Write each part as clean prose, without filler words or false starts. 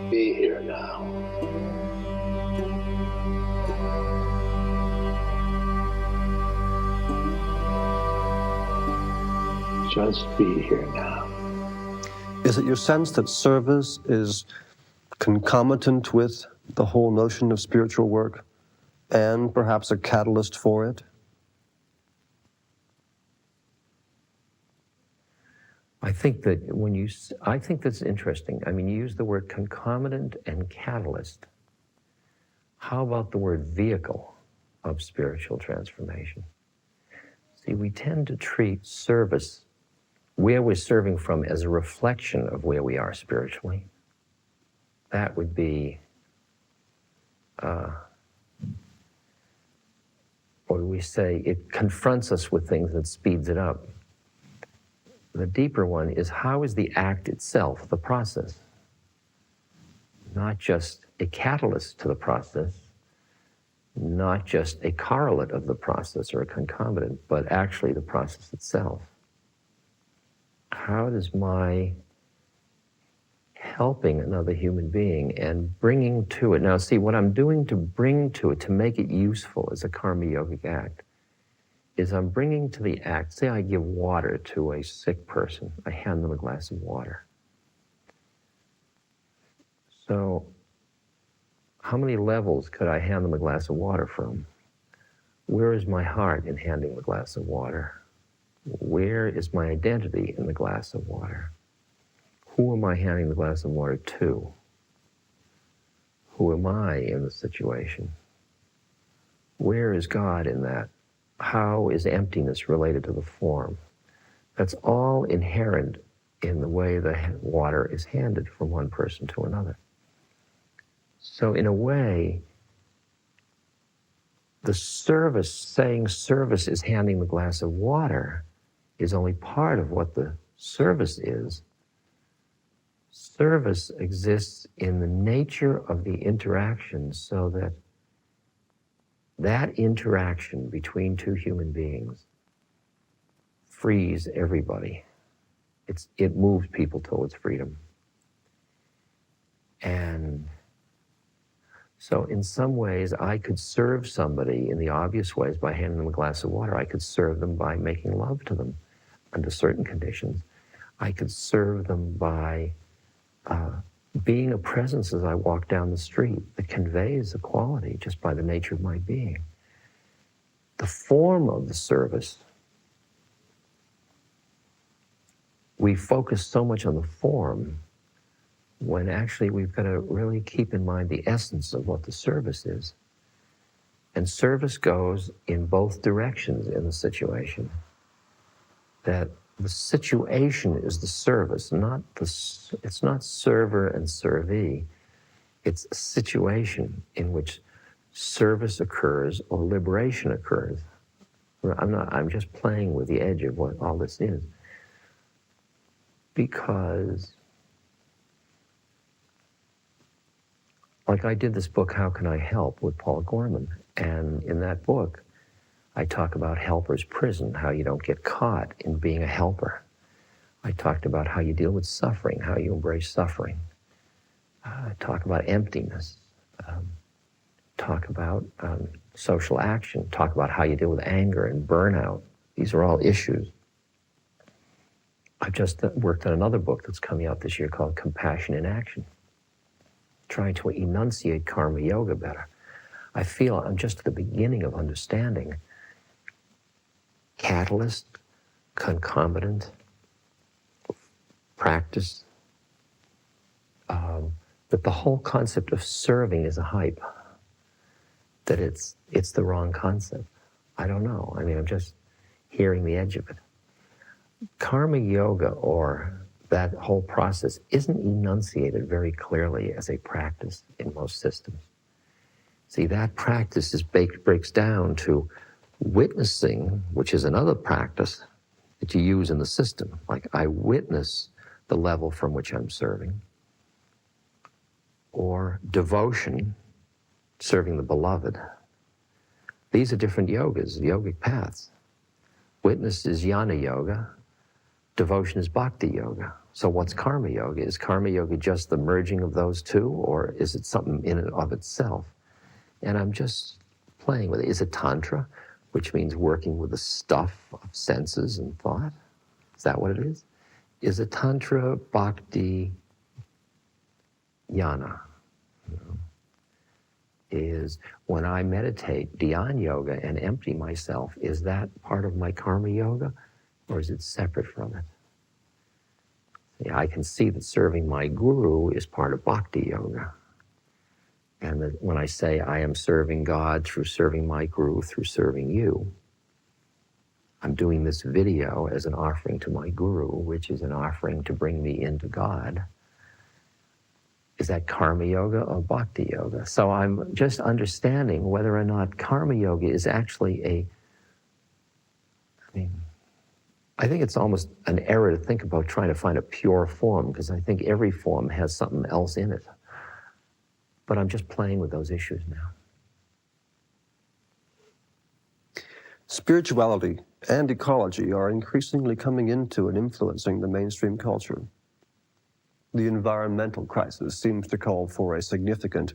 Be here now. Just be here now. Is it your sense that service is concomitant with the whole notion of spiritual work and perhaps a catalyst for it? I think that's interesting. I mean, you use the word concomitant and catalyst. How about the word vehicle of spiritual transformation? See, we tend to treat service, where we're serving from, as a reflection of where we are spiritually. That would be, or we say it confronts us with things that speeds it up. The deeper one is, how is the act itself the process? Not just a catalyst to the process, not just a correlate of the process or a concomitant, but actually the process itself. How does my helping another human being and bringing to it, now see, what I'm doing to bring to it, to make it useful as a karma yogic act, is I'm bringing to the act, say I give water to a sick person, I hand them a glass of water. So, how many levels could I hand them a glass of water from? Where is my heart in handing the glass of water? Where is my identity in the glass of water? Who am I handing the glass of water to? Who am I in the situation? Where is God in that? How is emptiness related to the form? That's all inherent in the way the water is handed from one person to another. So in a way, the service, saying service is handing the glass of water, is only part of what the service is. Service exists in the nature of the interaction, so that that interaction between two human beings frees everybody. It moves people towards freedom. And so in some ways, I could serve somebody in the obvious ways by handing them a glass of water. I could serve them by making love to them under certain conditions. I could serve them by being a presence as I walk down the street that conveys a quality just by the nature of my being. The form of the service, we focus so much on the form when actually we've got to really keep in mind the essence of what the service is. And service goes in both directions in the situation. That the situation is the service, it's not server and servee. It's a situation in which service occurs or liberation occurs. I'm just playing with the edge of what all this is. Because, like I did this book, How Can I Help, with Paul Gorman, and in that book, I talk about helper's prison, how you don't get caught in being a helper. I talked about how you deal with suffering, how you embrace suffering. I talk about emptiness. Talk about social action. Talk about how you deal with anger and burnout. These are all issues. I've just worked on another book that's coming out this year called Compassion in Action, trying to enunciate karma yoga better. I feel I'm just at the beginning of understanding catalyst, concomitant, practice, that the whole concept of serving is a hype, that it's the wrong concept. I don't know. I mean, I'm just hearing the edge of it. Karma yoga, or that whole process, isn't enunciated very clearly as a practice in most systems. See, that practice breaks down to witnessing, which is another practice that you use in the system. Like, I witness the level from which I'm serving. Or devotion, serving the beloved. These are different yogas, yogic paths. Witness is jnana yoga. Devotion is bhakti yoga. So what's karma yoga? Is karma yoga just the merging of those two, or is it something in and of itself? And I'm just playing with it. Is it tantra, which means working with the stuff of senses and thought? Is that what it is? Is it tantra bhakti jnana? Is when I meditate dhyan yoga and empty myself, is that part of my karma yoga, or is it separate from it? Yeah, I can see that serving my guru is part of bhakti yoga. And that when I say I am serving God through serving my guru, through serving you, I'm doing this video as an offering to my guru, which is an offering to bring me into God. Is that karma yoga or bhakti yoga? So I'm just understanding whether or not karma yoga is actually I think it's almost an error to think about trying to find a pure form, because I think every form has something else in it. But I'm just playing with those issues now. Spirituality and ecology are increasingly coming into and influencing the mainstream culture. The environmental crisis seems to call for a significant,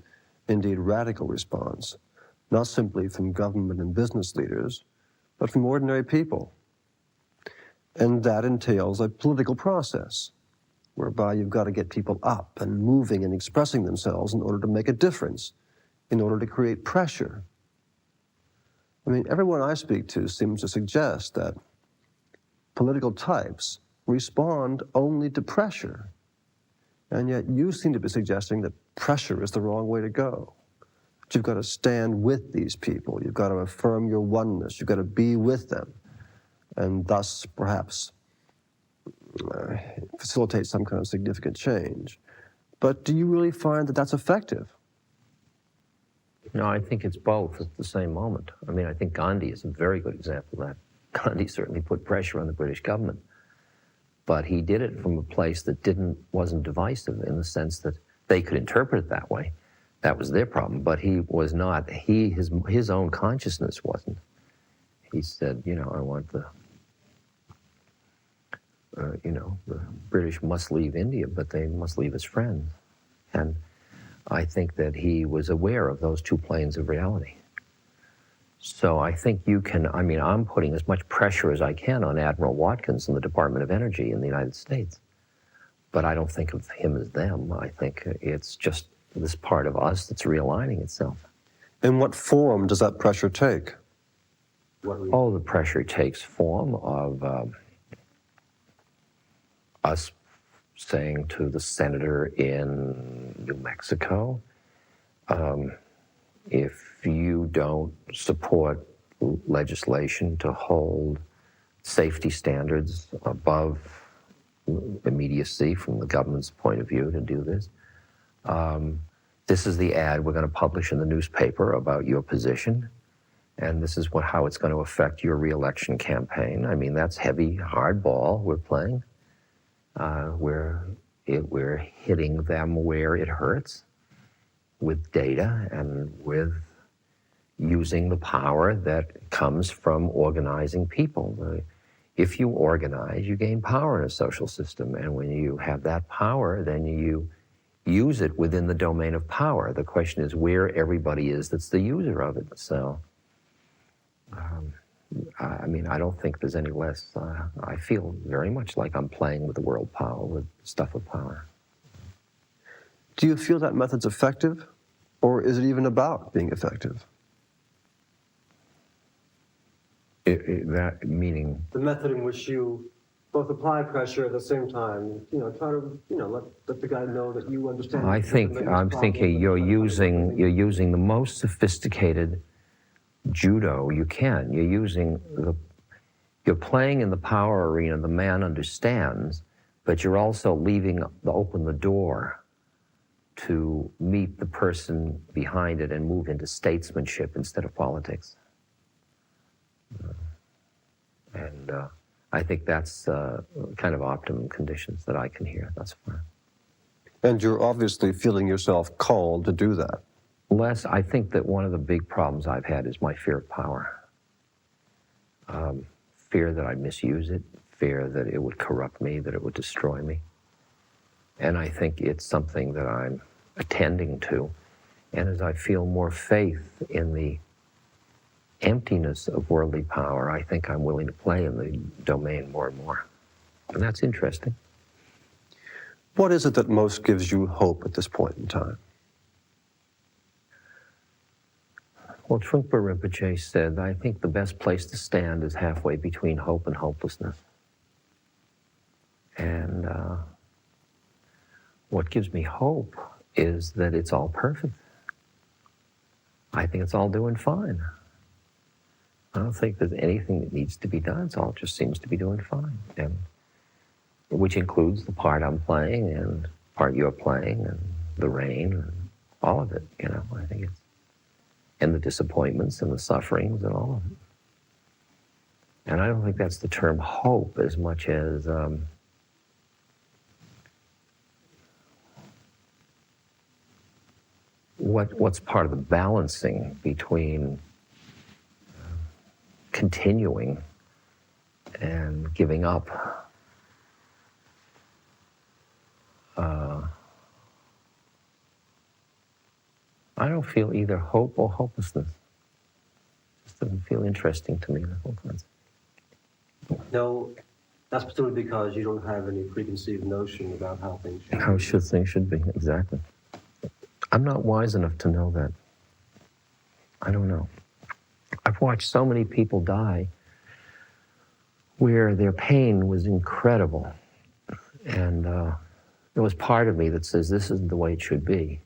indeed radical response, not simply from government and business leaders, but from ordinary people. And that entails a political process, whereby you've got to get people up and moving and expressing themselves in order to make a difference, in order to create pressure. I mean, everyone I speak to seems to suggest that political types respond only to pressure. And yet you seem to be suggesting that pressure is the wrong way to go. That you've got to stand with these people. You've got to affirm your oneness. You've got to be with them. And thus, perhaps, facilitate some kind of significant change. But do you really find that that's effective? No, I think it's both at the same moment. I mean, I think Gandhi is a very good example of that. Gandhi certainly put pressure on the British government, but he did it from a place that wasn't divisive, in the sense that they could interpret it that way. That was their problem, but he was not. His own consciousness wasn't. He said, I want the British must leave India, but they must leave as friends. And I think that he was aware of those two planes of reality. So I think I'm putting as much pressure as I can on Admiral Watkins and the Department of Energy in the United States. But I don't think of him as them. I think it's just this part of us that's realigning itself. And what form does that pressure take? The pressure takes form of us saying to the senator in New Mexico, if you don't support legislation to hold safety standards above immediacy from the government's point of view to do this, this is the ad we're going to publish in the newspaper about your position, and this is how it's going to affect your re-election campaign. I mean, that's heavy, hard ball we're playing. We're hitting them where it hurts with data and with using the power that comes from organizing people. If you organize, you gain power in a social system, and when you have that power, then you use it within the domain of power. The question is where everybody is that's the user of it. So, I don't think there's any less. I feel very much like I'm playing with the world power, with stuff of power. Do you feel that method's effective, or is it even about being effective? That meaning? The method in which you both apply pressure at the same time, try to, let the guy know that you understand. I'm thinking you're using the most sophisticated judo you can. You're playing in the power arena the man understands, but you're also open the door to meet the person behind it and move into statesmanship instead of politics. And I think that's kind of optimum conditions that I can hear thus far. And you're obviously feeling yourself called to do that. Les, I think that one of the big problems I've had is my fear of power. Fear that I misuse it, fear that it would corrupt me, that it would destroy me. And I think it's something that I'm attending to. And as I feel more faith in the emptiness of worldly power, I think I'm willing to play in the domain more and more. And that's interesting. What is it that most gives you hope at this point in time? Well, Trungpa Rinpoche said, I think the best place to stand is halfway between hope and hopelessness. And what gives me hope is that it's all perfect. I think it's all doing fine. I don't think there's anything that needs to be done. It all just seems to be doing fine. And which includes the part I'm playing and part you're playing and the rain and all of it, you know. I think it's, and the disappointments and the sufferings and all of it. And I don't think that's the term hope as much as what's part of the balancing between continuing and giving up. I don't feel either hope or hopelessness. It just doesn't feel interesting to me, the whole concept. No, that's particularly because you don't have any preconceived notion about how things should be. How things should be, exactly. I'm not wise enough to know that. I don't know. I've watched so many people die where their pain was incredible. And there was part of me that says this isn't the way it should be.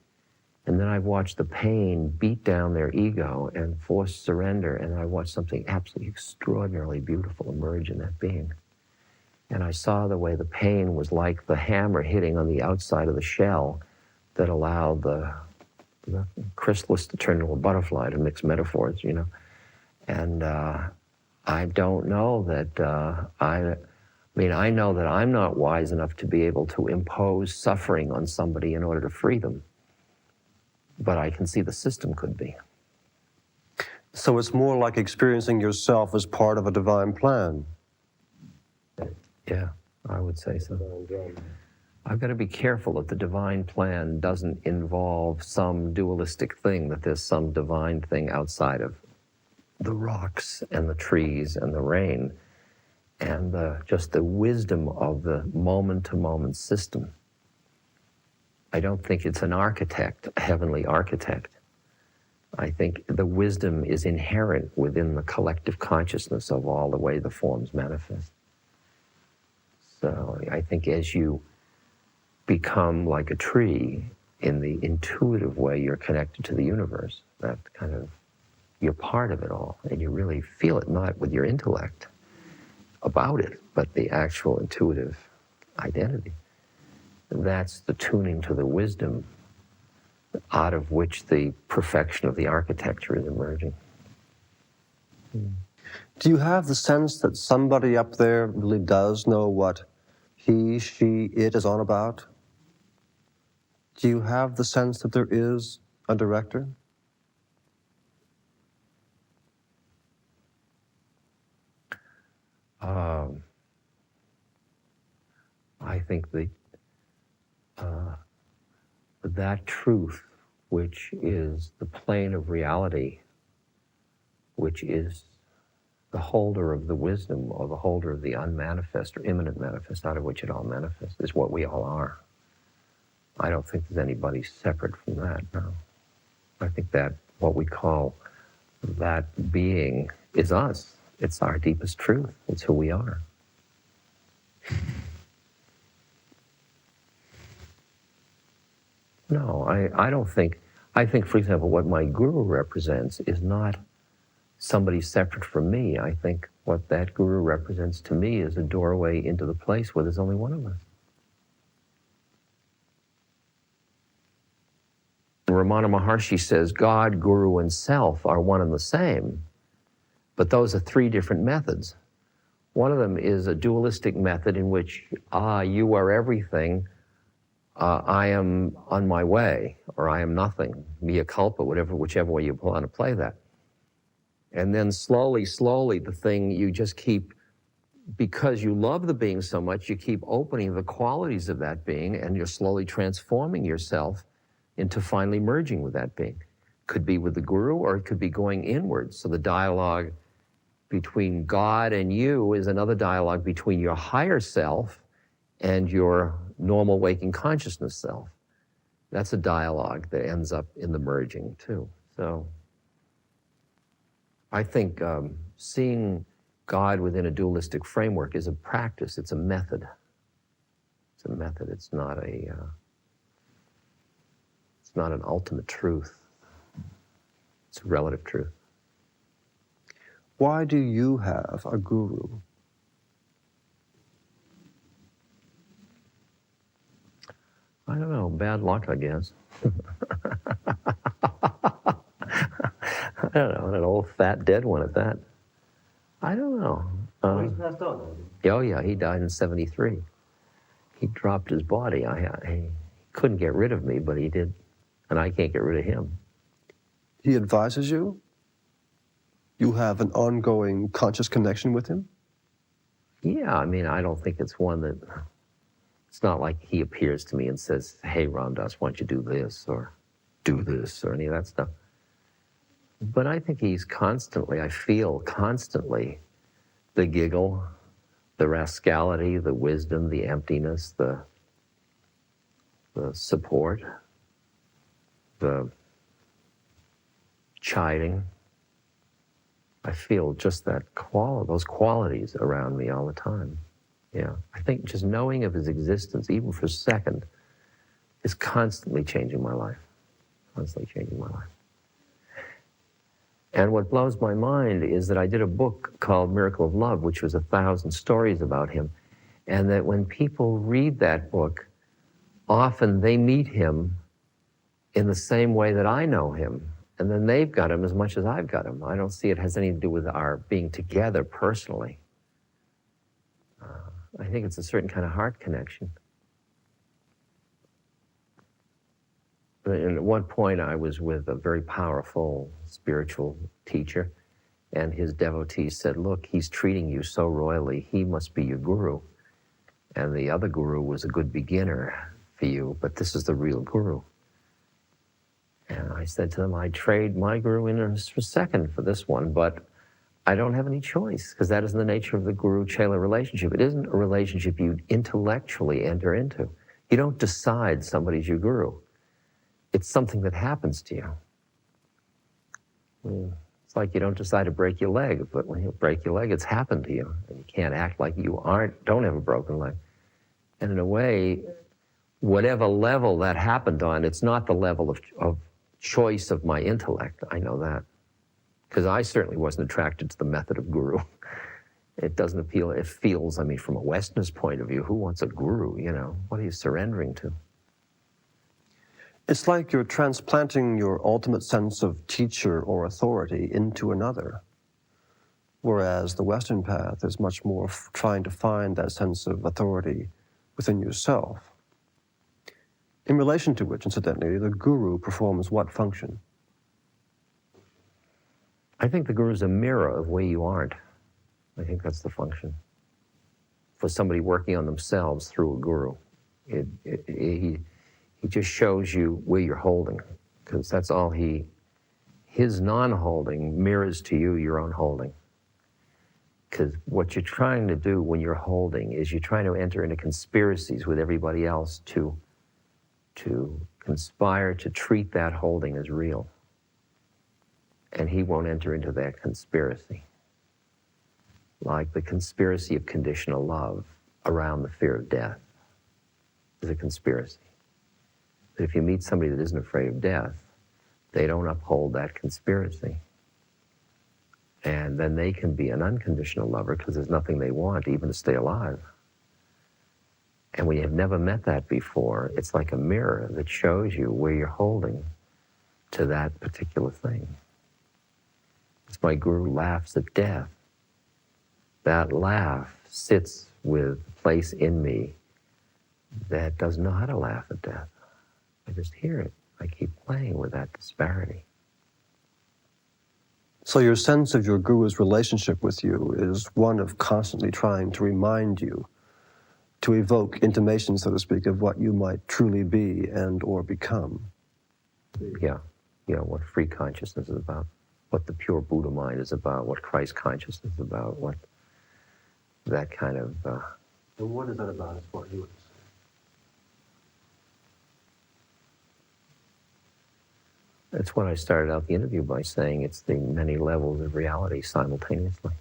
And then I've watched the pain beat down their ego and force surrender, and I watched something absolutely extraordinarily beautiful emerge in that being. And I saw the way the pain was like the hammer hitting on the outside of the shell that allowed the chrysalis to turn into a butterfly, to mix metaphors, you know. And I don't know that, I know that I'm not wise enough to be able to impose suffering on somebody in order to free them. But I can see the system could be. So it's more like experiencing yourself as part of a divine plan. Yeah, I would say so. I've got to be careful that the divine plan doesn't involve some dualistic thing, that there's some divine thing outside of the rocks and the trees and the rain and just the wisdom of the moment-to-moment system. I don't think it's an architect, a heavenly architect. I think the wisdom is inherent within the collective consciousness of all the way the forms manifest. So I think as you become like a tree in the intuitive way you're connected to the universe, that kind of, you're part of it all, and you really feel it, not with your intellect about it, but the actual intuitive identity. That's the tuning to the wisdom out of which the perfection of the architecture is emerging. Do you have the sense that somebody up there really does know what he, she, it is on about? Do you have the sense that there is a director? I think that truth, which is the plane of reality, which is the holder of the wisdom or the holder of the unmanifest or immanent manifest out of which it all manifests, is what we all are. I don't think there's anybody separate from that, no. I think that what we call that being is us. It's our deepest truth. It's who we are. No, I don't think, I think, for example, what my guru represents is not somebody separate from me. I think what that guru represents to me is a doorway into the place where there's only one of us. Ramana Maharshi says God, guru, and self are one and the same, but those are three different methods. One of them is a dualistic method in which, you are everything, I am on my way, or I am nothing, mea culpa, whichever way you want to play that. And then slowly, the thing, you just keep because you love the being so much, you keep opening the qualities of that being, and you're slowly transforming yourself into finally merging with that being. Could be with the guru, or it could be going inwards. So the dialogue between God and you is another dialogue between your higher self and your normal waking consciousness self. That's a dialogue that ends up in the merging too. So I think seeing God within a dualistic framework is a practice. It's a method. It's a method. It's not an ultimate truth. It's a relative truth. Why do you have a guru? I don't know, bad luck, I guess. I don't know, an old fat dead one at that. I don't know. He's passed on. Oh yeah, he died in 73. He dropped his body. He couldn't get rid of me, but he did, and I can't get rid of him. He advises you? You have an ongoing conscious connection with him? Yeah, I mean, I don't think it's one that, it's not like he appears to me and says, hey, Ram Dass, why don't you do this, or do this, or any of that stuff. But I think he's constantly, I feel constantly, the giggle, the rascality, the wisdom, the emptiness, the support, the chiding. I feel just that those qualities around me all the time. Yeah, I think just knowing of his existence, even for a second, is constantly changing my life. Constantly changing my life. And what blows my mind is that I did a book called Miracle of Love, which was 1,000 stories about him. And that when people read that book, often they meet him in the same way that I know him. And then they've got him as much as I've got him. I don't see it has anything to do with our being together personally. I think it's a certain kind of heart connection. And at one point I was with a very powerful spiritual teacher, and his devotees said, look, he's treating you so royally, he must be your guru. And the other guru was a good beginner for you, but this is the real guru. And I said to them, I'd trade my guru in a second for this one, but I don't have any choice, because that isn't the nature of the guru-chela relationship. It isn't a relationship you intellectually enter into. You don't decide somebody's your guru. It's something that happens to you. It's like you don't decide to break your leg, but when you break your leg, it's happened to you. And you can't act like you don't have a broken leg. And in a way, whatever level that happened on, it's not the level of choice of my intellect. I know that. Because I certainly wasn't attracted to the method of guru. It doesn't appeal. It feels, I mean, from a Western's point of view, who wants a guru, you know? What are you surrendering to? It's like you're transplanting your ultimate sense of teacher or authority into another. Whereas the Western path is much more trying to find that sense of authority within yourself. In relation to which, incidentally, the guru performs what function? I think the guru is a mirror of where you aren't. I think that's the function. For somebody working on themselves through a guru, he just shows you where you're holding, because that's all his non-holding mirrors to you your own holding. Because what you're trying to do when you're holding is you're trying to enter into conspiracies with everybody else to conspire to treat that holding as real. And he won't enter into that conspiracy. Like the conspiracy of conditional love around the fear of death is a conspiracy. But if you meet somebody that isn't afraid of death, they don't uphold that conspiracy. And then they can be an unconditional lover because there's nothing they want even to stay alive. And when you've never met that before, it's like a mirror that shows you where you're holding to that particular thing. As my guru laughs at death, that laugh sits with a place in me that doesn't know how to laugh at death. I just hear it. I keep playing with that disparity. So your sense of your guru's relationship with you is one of constantly trying to remind you, to evoke intimation, so to speak, of what you might truly be and or become. Yeah, what free consciousness is about, what the pure Buddha mind is about, what Christ consciousness is about, what that kind of... And what is that about as far as you would say? That's what I started out the interview by saying. It's the many levels of reality simultaneously.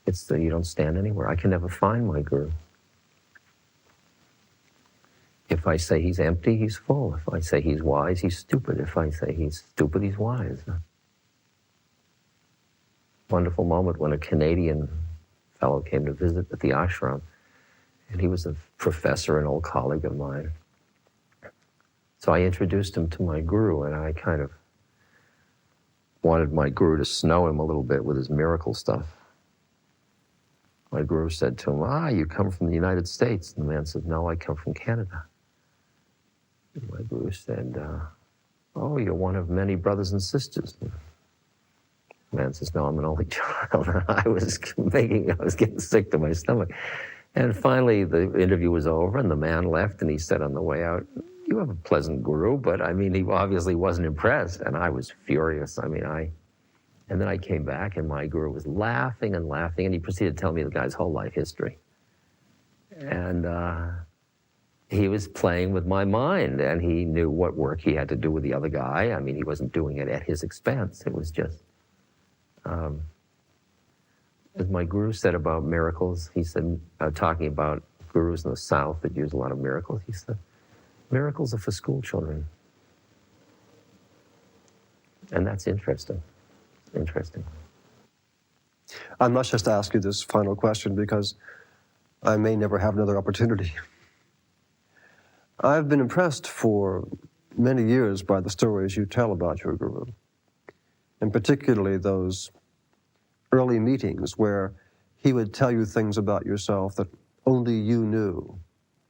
It's the you don't stand anywhere. I can never find my guru. If I say he's empty, he's full. If I say he's wise, he's stupid. If I say he's stupid, he's wise. Wonderful moment when a Canadian fellow came to visit at the ashram, and he was a professor, an old colleague of mine. So I introduced him to my guru, and I kind of wanted my guru to snow him a little bit with his miracle stuff. My guru said to him, you come from the United States. And the man said, no, I come from Canada. And my guru said, you're one of many brothers and sisters. And the man says, no, I'm an only child. I was getting sick to my stomach. And finally, the interview was over, and the man left, and he said on the way out, you have a pleasant guru, but I mean, he obviously wasn't impressed, and I was furious. And then I came back, and my guru was laughing and laughing, and he proceeded to tell me the guy's whole life history. And he was playing with my mind, and he knew what work he had to do with the other guy. I mean, he wasn't doing it at his expense. It was just, as my guru said about miracles, he said, talking about gurus in the South that use a lot of miracles, he said, miracles are for school children. And that's interesting. Interesting. I must just ask you this final question because I may never have another opportunity. I've been impressed for many years by the stories you tell about your guru, and particularly those early meetings where he would tell you things about yourself that only you knew,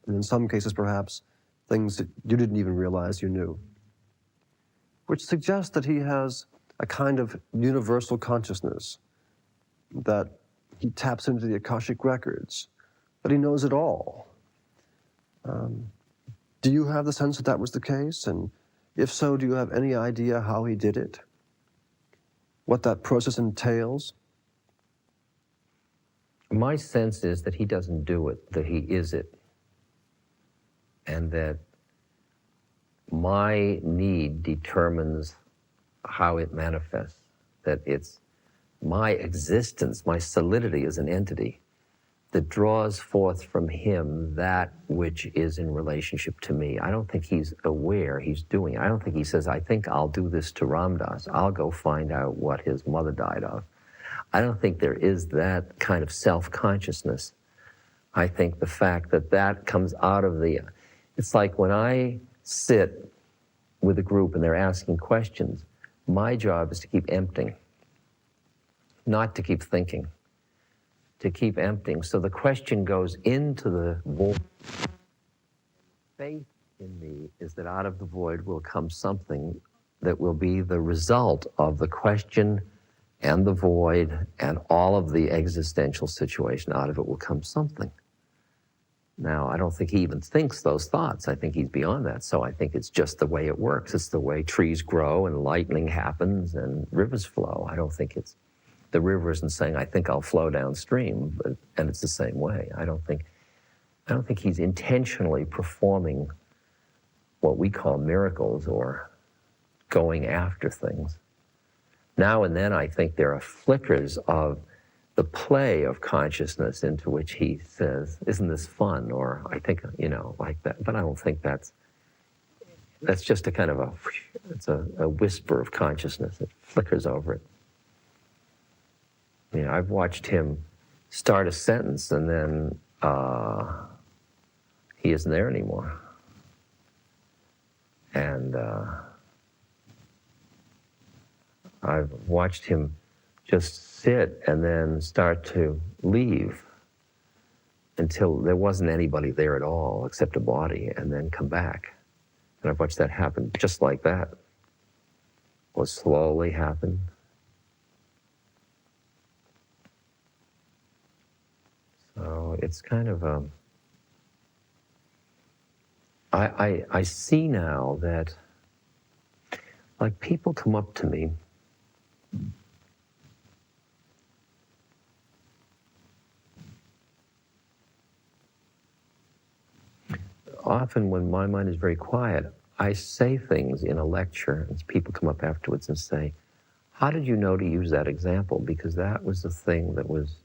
and in some cases perhaps things that you didn't even realize you knew, which suggests that he has a kind of universal consciousness, that he taps into the Akashic records, that he knows it all. Do you have the sense that that was the case? And if so, do you have any idea how he did it? What that process entails? My sense is that he doesn't do it, that he is it. And that my need determines how it manifests, that it's my existence, my solidity as an entity that draws forth from him that which is in relationship to me. I don't think he's aware he's doing it. I don't think he says, I think I'll do this to Ram Dass. I'll go find out what his mother died of. I don't think there is that kind of self-consciousness. I think the fact that that comes out of the... It's like when I sit with a group and they're asking questions, my job is to keep emptying, not to keep thinking, to keep emptying. So the question goes into the void. Faith in me is that out of the void will come something that will be the result of the question and the void and all of the existential situation. Out of it will come something. Now, I don't think he even thinks those thoughts. I think he's beyond that. So I think it's just the way it works. It's the way trees grow and lightning happens and rivers flow. I don't think it's, the river isn't saying, I think I'll flow downstream, and it's the same way. I don't think he's intentionally performing what we call miracles or going after things. Now and then I think there are flickers of the play of consciousness into which he says, isn't this fun? Or I think, like that. But I don't think that's just a kind of it's a whisper of consciousness. It flickers over it. I've watched him start a sentence and then he isn't there anymore. And I've watched him just sit and then start to leave until there wasn't anybody there at all except a body, and then come back. And I've watched that happen just like that. will slowly happen. So it's kind of I see now that, like, people come up to me often when my mind is very quiet. I say things in a lecture, and people come up afterwards and say, how did you know to use that example? Because that was the thing that was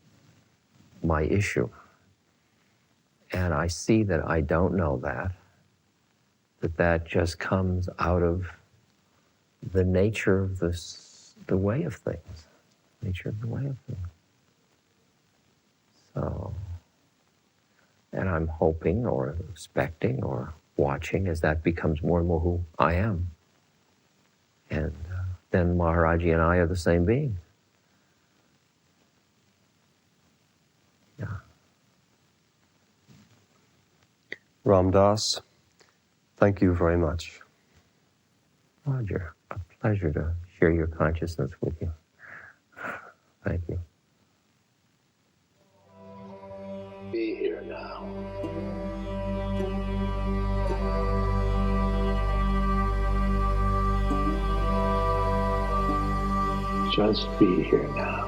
my issue. And I see that I don't know that just comes out of the nature of the way of things. Nature of the way of things. So, and I'm hoping or expecting or watching as that becomes more and more who I am. And then Maharaji and I are the same being. Yeah. Ram Dass, thank you very much. Roger, a pleasure to share your consciousness with you. Thank you. Be here now. Just be here now.